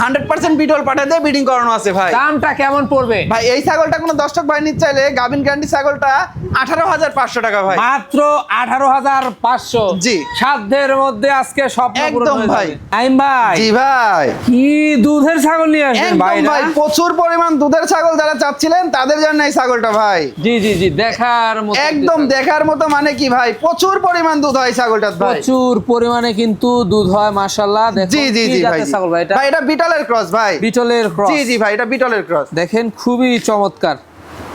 100% বিটল পাঠা দিয়ে ব্রিডিং করানো আছে ভাই। দামটা কেমন পড়বে ভাই? এই ছাগলটা কোনো দর্শক ভাই নিতে চাইলে গাভিন গ্যারান্টি ছাগলটা 18,500 টাকা ভাই। মাত্র 18,500। জি সাধ্যের মধ্যে আজকে স্বপ্ন পূরণ একদম হয়ে ভাই। যাবে। আইম ভাই, জি ভাই, কি দুধের ছাগল নিয়ে আসবেন ভাই? একদম ভাই, প্রচুর পরিমাণ দুধের ছাগল যারা চাচ্ছিলেন তাদের জন্য এই ছাগলটা ভাই। জি জি জি, দেখার মতো, একদম দেখার মতো, মানে কি ভাই, প্রচুর পরিমাণ দুধ হয় ছাগলটা ভাই, প্রচুর পরিমাণে কিন্তু দুধ হয় মাশাআল্লাহ। দেখুন জি জি কি জি ভাই। জাতের ছাগল ভাই এটা? ভাই এটা বিটলের ক্রস ভাই। বিটলের ক্রস। জি জি ভাই, এটা বিটলের ক্রস। দেখেন খুবই চমৎকার।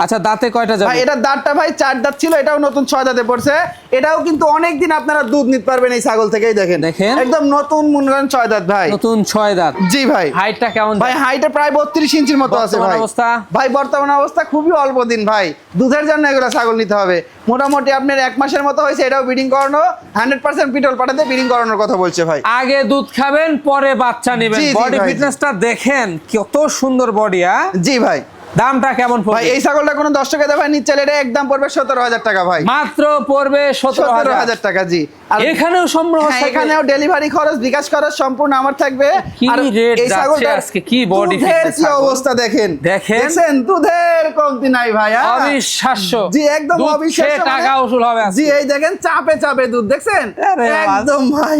আচ্ছা দাঁতে কয়টা যাবে? ভাই এটা দাঁতটা ভাই 4 দাঁত ছিল, এটাও নতুন 6 দাঁতে পড়ছে। এটাও কিন্তু অনেক দিন আপনারা দুধ নিতে পারবেন এই ছাগল থেকেই। দেখেন দেখেন একদম নতুন মুনগান 6 দাঁত ভাই, নতুন 6 দাঁত। জি ভাই। হাইটটা কেমন ভাই হাইটে প্রায় 32 ইঞ্চির মতো আছে বর্তমান ভাই। অবস্থা? ভাই বর্তমান অবস্থা খুবই অল্প দিন ভাই, দুধের জন্য এগুলো ছাগল নিতে হবে। মোটামুটি আপনার 1 মাসের মতো হয়েছে, এটাও ব্রিডিং করানো, 100% বিটল পাঠাতে ব্রিডিং করানোর কথা বলছে ভাই। আগে দুধ খাবেন পরে বাচ্চা নেবেন। জি, জি বডি ভাই, ফিটনেসটা দেখেন কত সুন্দর বডি। জি ভাই। দামটা কেমন ভাই পড়বে? এই ছাগলটা কোনো দর্শকে দেওয়া নিচ্ছে, এটা একদম পড়বে 17,000 টাকা ভাই। মাত্র পড়বে 17,000 টাকা। জি, আর এখানেও সম্ভব হ্যাঁ, এখানেও ডেলিভারি খরচ, বিকাশ খরচ সম্পূর্ণ আমার থাকবে। কি আর রেট এই যাচ্ছে ছাগলটার আজকে, কি বডি দুধের ফিটনেস কি অবস্থা দেখেন, দেখছেন দুধের কমতি নাই ভাই। অবিশ্বাস্য। জি একদম দুধ অবিশ্বাস্য, খেয়ে টাকা উসুল হবে আজকে। জি এই দেখেন চাপে চাপে দুধ দেখছেন, আরে একদম ভাই।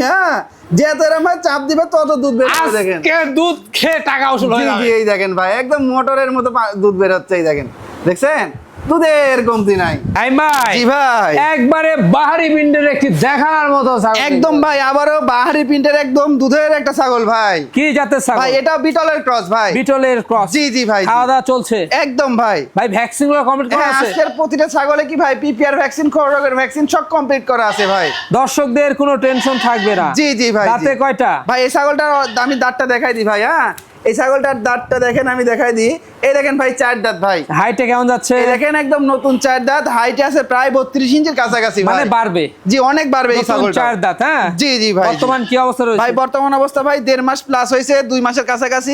যত এরকম চাপ দিবে তত দুধ বের হবে দেখেন, আজকে দুধ খেয়ে টাকা উসুল হয়ে জি যাবে। জি এই দেখেন ভাই, একদম মোটরের মতো দুধ বের হচ্ছে, এই দেখেন, দেখছেন দুধের কমতি নাই। আই ভাই, জি ভাই, একবারে বাহারি পিন্ডের একটি দেখার মতো ছাগল। একদম ভাই, আবারও বাহারি প্রিন্টের একদম দুধের একটা ছাগল ভাই। কি জাতের ছাগল ভাই এটা বিটলের ক্রস ভাই। বিটলের ক্রস। জি জি ভাই, খাওয়া দাওয়া চলছে একদম ভাই। ভাই? ভ্যাকসিন গুলো কমপ্লিট করা হ্যাঁ, আছে? আজকের প্রতিটা ছাগলে কি ভাই পিপিআর ভ্যাকসিন, খড়গের ভ্যাকসিন সব কমপ্লিট করা আছে ভাই। দর্শকদের কোনো টেনশন থাকবে না। জি জি ভাই। দাঁতে কয়টা? ভাই এই ছাগলটার আমি দাঁতটা দেখাই দিই ভাই। হ্যাঁ, এই ছাগলটার দাঁতটা দেখেন, আমি দেখাই দিই। এই দেখেন ভাই 4 দাঁত ভাই। হাইটে কেমন যাচ্ছে? এই দেখেন একদম নতুন 4 দাঁত, হাইটে আছে প্রায় 32 ইঞ্চির কাছাকাছি ভাই। মানে বাড়বে? জি অনেক বাড়বে এই ছাগলটা। 4 দাঁত। হ্যাঁ জি জি ভাই। বর্তমান কি অবস্থা রয়েছে? ভাই বর্তমান অবস্থা ভাই 1.5 মাস প্লাস হয়েছে, 2 মাসের কাছাকাছি।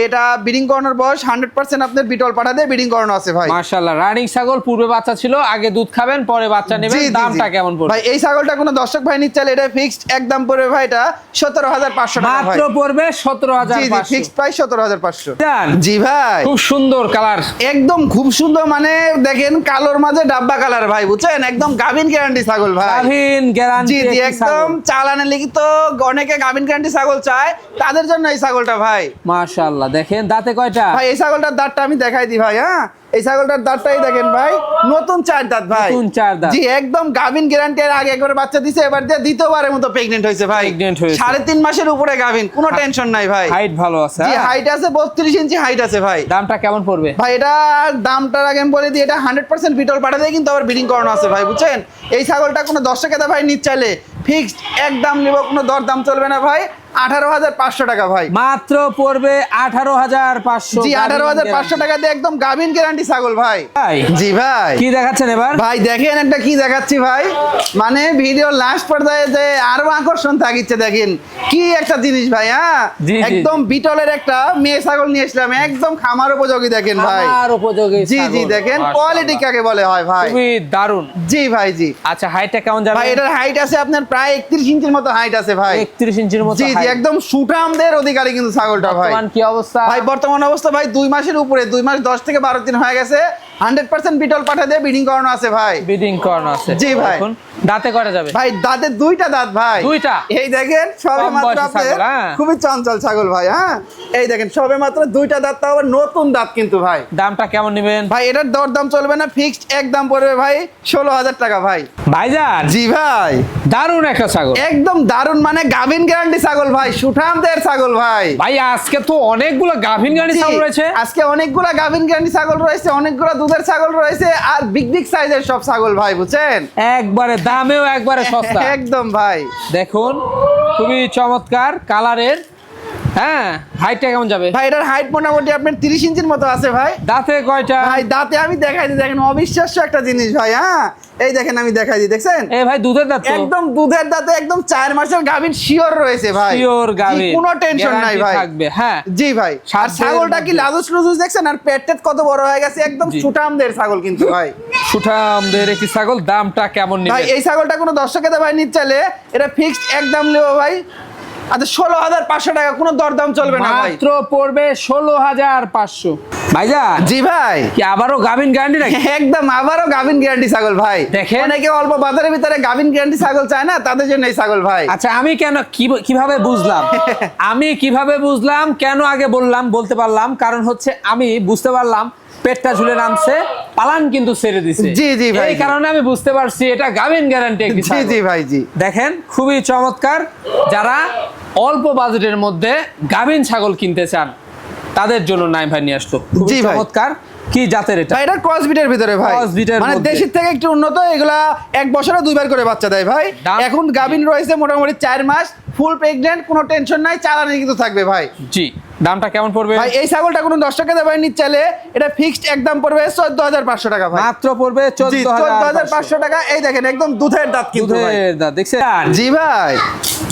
এটা ব্রিডিং করানোর বয়স, 100% আপনার বিটল পাঠা দিয়ে ব্রিডিং করানো আছে ভাই। মাশাআল্লাহ, রানিং ছাগল, পূর্বে বাচ্চা ছিল, আগে দুধ খাবেন পরে বাচ্চা নেবেন। দামটা কেমন পড়বে? ভাই এই ছাগলটা কোনো দর্শক ভাই নিতে চাইলে এটা ফিক্সড একদম পড়বে ভাই, এটা 17,500 টাকা ভাই। মাত্র পড়বে 17,500। জি জি, ফিক্সড প্রাইস 17,500। জান জি ভাই, খুব সুন্দর কালার, একদম খুব সুন্দর, মানে দেখেন কালোর মাঝে ডাব্বা কালার ভাই, বুঝছেন, একদম গাভিন গ্যারান্টি ছাগল ভাই। গাভিন গ্যারান্টি। জি জি, একদম চালানে লিখিত, অনেকে গাভিন গ্যারান্টি ছাগল চায়, তাদের জন্য এই ছাগলটা ভাই। মাশাআল্লাহ, দেখেন দাঁতে কয়টা? ভাই এই ছাগলটার দাঁতটা আমি দেখাই দিই ভাই। হ্যাঁ, এই ছাগলটার দাঁতটাই দেখেন ভাই, নতুন 4 দাঁত ভাই। নতুন 4 দাঁত। জি একদম গাভিন গ্যারান্টি, এর আগে একবার বাচ্চা দিছে, এবার দিয়ে দ্বিতীয়বারের মতো প্রেগন্যান্ট হয়েছে ভাই। 3.5 মাসের উপরে গাভিন, কোনো টেনশন নাই ভাই। হাইট ভালো আছে? জি হাইট আছে 32 ইঞ্চি হাইট আছে ভাই। দামটা কেমন পড়বে? ভাই এটা দামটার আগে আমি বলে দিই, এটা 100% বিটল পাঠা দিয়ে কিন্তু আবার ব্রিডিং করানো আছে ভাই, বুঝছেন। এই ছাগলটা কোনো দর্শকের ভাই নিতে চাইলে ফিক্সড একদম নিব, কোনো দর দাম চলবে না ভাই। 18,500 টাকা ভাই। মাত্র পড়বে 18,500। জি 18,500 টাকা দিয়ে একদম গাভিন গ্যারান্টি ছাগল ভাই। জি ভাই, কি দেখাচ্ছেন এবার? ভাই দেখেন একটা কি দেখাচ্ছি ভাই, মানে ভিডিও লাস্ট পর্যায়ে যে আরো আকর্ষণ থাকিচ্ছে, দেখেন কি একটা জিনিস ভাই। হ্যাঁ, একদম বিটলের একটা মেয়ে ছাগল নিয়ে এসলাম, একদম খামার উপযোগী। দেখেন ভাই, খামার উপযোগী। জি জি, দেখেন কোয়ালিটি কাকে বলে হয় ভাই, খুবই দারুন। জি ভাই। জি আচ্ছা, হাইটটা কেমন যাবে? ভাই এটার হাইট আছে আপনার প্রায় 31 ইঞ্চির মতো হাইট আছে ভাই। 31 ইঞ্চির মতো? জি জি, একদম সুঠামদের অধিকারী কিন্তু ছাগলটা ভাই। বর্তমান কি অবস্থা? ভাই বর্তমান অবস্থা ভাই 2 মাসের উপরে, 2 মাস 10 থেকে 12 দিন হয়ে গেছে। 100% বিটল পাঠা দিয়ে ব্রিডিং করানো আছে ভাই। ব্রিডিং করানো আছে? জি ভাই। দাঁতে কয়টা যাবে? ভাই দাঁতে 2টা দাঁত ভাই। 2টা? এই দেখেন সবে মাত্র আপনাদের, খুবই চঞ্চল ছাগল ভাই। হ্যাঁ, এই দেখেন সবে মাত্র 2টা দাঁত, তাও আবার নতুন দাঁত কিন্তু ভাই। দামটা কেমন নেবেন ভাই? এটার দর দাম চলবে না, ফিক্সড একদম পড়বে ভাই 16,000 টাকা ভাই। ভাইজান জি ভাই, দারুন একটা ছাগল, একদম দারুন, মানে গাভিন গ্যারান্টি ছাগল ভাই, সুঠামদের ছাগল ভাই। ভাই আজকে তো অনেকগুলো গাভিন গ্যারান্টি ছাগল রয়েছে। আজকে অনেকগুলা গাভিন গ্যারান্টি ছাগল রয়েছে, অনেকগুলা দুধের ছাগল রয়েছে, আর বিগ বিগ সাইজের সব ছাগল ভাই, বুঝছেন, একবারে দামেও একবারে সস্তা। একদম ভাই, দেখুন খুবই চমৎকার কালারের, হ্যাঁ, হাইটটা কেমন যাবে ভাই? এটার হাইট মোটামুটি আপনার 30 ইঞ্চির মতো আছে ভাই। দাঁতে কয়টা ভাই দাঁতে আমি দেখাই দিই, দেখেন অবিশ্বাস্য একটা জিনিস ভাই। হ্যাঁ এই দেখেন আমি দেখাই দিই, দেখছেন? এ ভাই দুধের দাঁত তো? একদম দুধের দাঁতে, একদম 4 মাসের গাভীর শিওর রয়েছে ভাই। শিওর গাভীর, কোনো টেনশন নাই ভাই। থাকবে। হ্যাঁ জি ভাই। আর ছাগলটা কি লাজুস লুজুস দেখছেন? আর পেটটেট কত বড় হয়ে গেছে, একদম সুঠামদের ছাগল কিন্তু ভাই। সুঠামদের একটি ছাগল। দামটা কেমন ভাই নেবেন? এই ছাগলটা কোনো দর্শকের ভাই নিতে চাইলে এটা ফিক্সড একদম নেবো ভাই। আচ্ছা 16,500 টাকা, কোনো দরদাম চলবে না ভাই। মাত্র পড়বে 16,500। ভাইজা জি ভাই। কি আবারও গাভিন গ্যারান্টি নাকি? একদম আবারও গাভিন গ্যারান্টি ছাগল ভাই। দেখেন, অনেকে অল্প বাজারের ভিতরে গাভিন গ্যারান্টি ছাগল চায় না, তাদের জন্য এই ছাগল ভাই। আচ্ছা আমি কেন কিভাবে বুঝলাম? আমি কিভাবে বুঝলাম, কেন আগে বলতে পারলাম, কারণ হচ্ছে আমি বুঝতে পারলাম পেটটা ঝুলে নামছে, পালান কিন্তু ছেড়ে দিছে। জি জি ভাই। এই কারণে আমি বুঝতে পারছি এটা গাভিন গ্যারান্টি একটি জি ছাগল। জি ভাই জি। দেখেন খুবই চমৎকার। যারা অল্প বাজেটের মধ্যে গাভিন ছাগল কিনতে চান তাদের জন্য নাইম ভাই নিয়ে আসলো। খুবই জি ভাই। চমৎকার। কি জাতের এটা? ভাই এটা ক্রস বিটের ভিতরে ভাই। ক্রস বিটের মানে মধ্যে। দেশির থেকে একটু উন্নত, এগুলা 1 বছরে 2 বার করে বাচ্চা দেয় ভাই। দাম? এখন গাভিন রয়েছে মোটামুটি 4 মাস, ফুল প্রেগন্যান্ট, কোনো টেনশন নাই, চালানি কিন্তু থাকবে ভাই। জি, দামটা কেমন পড়বে? ভাই এই ছাগলটা কোনো 10 টাকা ভাই নিতে চাইলে এটা ফিক্সড একদম পড়বে 14,500 টাকা ভাই। মাত্র পড়বে 14,500 টাকা। এই দেখেন একদম দুধের দাঁত কিন্তু ভাই। দুধের দাঁত দেখছেন? জি ভাই।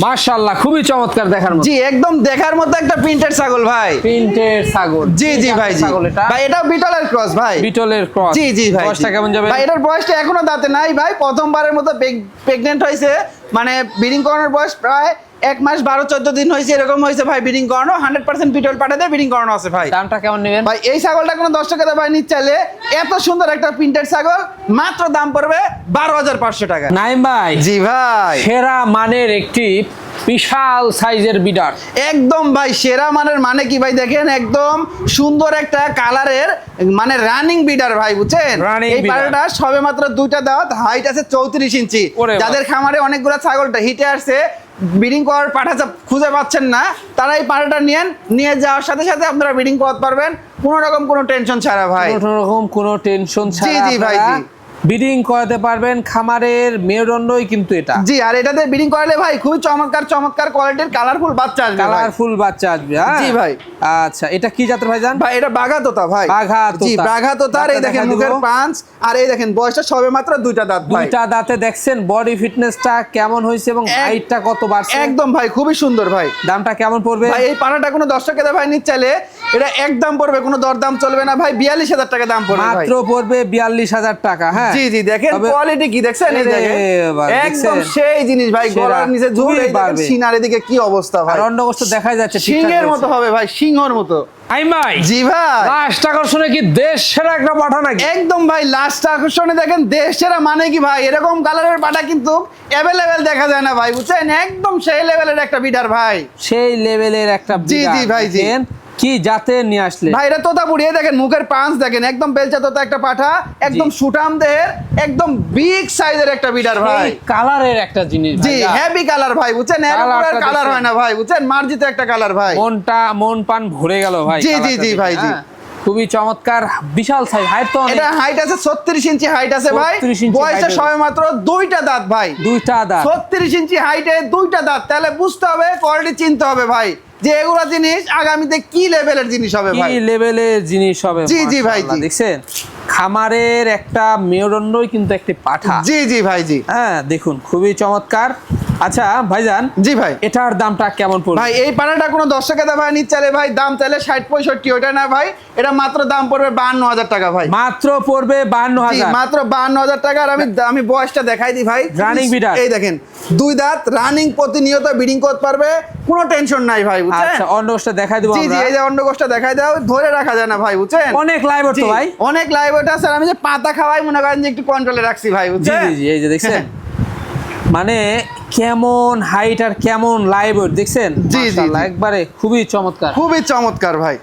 মাশাআল্লাহ, খুবই চমৎকার দেখার মতো। জি একদম দেখার মতো একটা প্রিন্টেড ছাগল ভাই। প্রিন্টের ছাগল। জি জি ভাই জি। ছাগল এটা ভাই এটাও বিটলের ক্রস ভাই। বিটলের ক্রস। জি জি ভাই। বয়সটা কেমন যাবে? ভাই এটার বয়সটা এখনো দাঁতে নাই ভাই, প্রথমবারের মতো প্রেগন্যান্ট হয়েছে, মানে ব্রিডিং করানোর বয়স প্রায় 1 মাস 12-14 দিন হয়েছে, এরকম হয়েছে ভাই। ব্রিডিং করানো 100% বিটল পাঠাতে ব্রিডিং করানো আছে ভাই। দামটা কেমন নেবেন? ভাই এই ছাগলটা কোনো 10 টাকা ভাই নিতে চাইলে, এত সুন্দর একটা প্রিন্টেড ছাগল, মাত্র দাম পড়বে 12,500 টাকা। নাইম ভাই। জি ভাই। সেরা মানের একটি বিশাল সাইজের বিডার। একদম ভাই সেরা মানের, মানে কি ভাই দেখেন একদম সুন্দর একটা কালারের, মানে রানিং বিডার ভাই, বুঝছেন? Running এই breeder। পাড়াটা সবে মাত্র 2টা দাঁত, হাইট আছে 34 ইঞ্চি। ওরে বাবা। যাদের খামারে অনেকগুলো ছাগলটা হিটে আসছে, ব্রিডিং করার পাঠা খুঁজে পাচ্ছেন না, তারা এই পাড়াটা নিয়ে যাওয়ার সাথে সাথে আপনারা ব্রিডিং করতে পারবেন, কোনো রকম কোনো টেনশন ছাড়া ভাই। কোনো টেনশন ছাড়া জি, জি ভাই, জি। ব্রিডিং করাতে পারবেন। খামারের মেরুদণ্ডই কিন্তু এটা। জি, আর এটাতে ব্রিডিং করালে ভাই খুবই চমৎকার কোয়ালিটির কালারফুল বাচ্চা আসবে ভাই। কালারফুল বাচ্চা আসবে। হ্যাঁ জি ভাই। আচ্ছা এটা কি জাতের ভাই জান? ভাই এটা বাঘা তোতা ভাই। বাঘা তোতা। জি বাঘা তোতার, এই দেখেন মুখের পাঁচ, আর এই দেখেন বয়সটা সবে মাত্র 2টা দাঁত ভাই। 2টা দাঁতে দেখছেন বডি ফিটনেসটা কেমন হয়েছে এবং হাইটটা কত বাড়ছে? একদম ভাই খুবই সুন্দর ভাই। দামটা কেমন পড়বে? ভাই এই পানাটা কোনো 10 টাকা ভাই নিতে চাইলে এটা একদম পড়বে, কোনো দরদাম চলবে না ভাই, 42,000 টাকা দাম পড়বে ভাই। মাত্র পড়বে 42,000 টাকা। হ্যাঁ জি জি, দেখেন কোয়ালিটি কি দেখছেন, এই দেখেন একদম সেই জিনিস ভাই, গলার নিচে ঝুল, এই দেখেন সিনার এদিকে কি অবস্থা ভাই, আর অন্ডকোষ্ঠ দেখা যাচ্ছে সিংহের মতো হবে ভাই, সিংহর মতো। ভাই জি ভাই। লাস্ট আকর্ষণে কি দেশ সেরা একটা পাঠা নাকি? একদম ভাই লাস্ট আকর্ষণে দেখেন দেশ সেরা, মানে কি ভাই এরকম কালারের পাটা কিন্তু অ্যাভেলেবেল দেখা যায় না ভাই, বুঝছেন? একদম সেই লেভেলের একটা বিডার ভাই, সেই লেভেলের একটা জি জি ভাই জি। কি জাতের নিয়ে আসলে ভাই এটা তোতা পুড়িয়ে দেখেন, মুখের পাঁচ দেখেন, একদম বেলচা তোতা একটা পাঠা, একদম সুঠাম দেহের, একদম বিগ সাইজের একটা বিডার ভাই, কালারের একটা জিনিস জি হেভি কালার ভাই, বুঝছেন? এরকম কালার হয় না ভাই, বুঝছেন? মার্জিত একটা কালার ভাই, মন পান ভরে গেল ভাই। জি জি জি ভাই জি। খুবই চমৎকার, বিশাল সাইজ, হাইট তো এটা হাইট আছে 36 ইঞ্চি হাইট আছে ভাই, 36 ইঞ্চি বয়সে সবে মাত্র 2টা দাঁত ভাই, 2টা দাঁত, 36 ইঞ্চি হাইটে 2টা দাঁত, তাহলে বুঝতে হবে কোয়ালিটি চিনতে হবে ভাই, যে এগুলা জিনিস আগামীতে কি লেভেলের জিনিস হবে ভাই, কি লেভেলের জিনিস হবে। জি জি ভাই জি। দেখছেন খামারের একটা মেরুদণ্ডই কিন্তু একটি পাঠা। জি জি ভাই জি। হ্যাঁ দেখুন খুবই চমৎকার। আচ্ছা ভাইজান, জি ভাই, এটার দামটা কেমন পড়বে? ভাই এই পানাটা কোনো 10 টাকা ভাই নিতে চাইলে ভাই দাম চাইলে 60-65, ওটা না ভাই, এটা মাত্র দাম পড়বে 52,000 টাকা ভাই, মাত্র পড়বে 52,000, মাত্র 52,000 টাকা। আর আমি বয়সটা দেখাই দিই ভাই, রানিং বিডার, এই দেখেন 2 দাঁত, রানিং, প্রতিনিয়ত ব্রিডিং করতে পারবে, কোনো টেনশন নাই ভাই, বুঝছেন? আচ্ছা অন্ডকোষ্ঠটা দেখাই দেব জি জি, আমরা। এই যে অন্ডকোষ্ঠটা দেখাই দাও, ধরে রাখা যায় না ভাই, বুঝছেন? অনেক লাইভ তো ভাই, অনেক লাইভ ওটা স্যার, আমি যে পাতা খাওয়াই মনে করেন যে একটু কন্ট্রোলে রাখছি ভাই, জি বুঝছেন? জি জি, এই যে দেখছেন মানে কেমন হাইট আর কেমন লাইভ দেখছেন, জি জি, মাশাআল্লাহ একবারে খুবই চমৎকার, খুবই চমৎকার ভাই।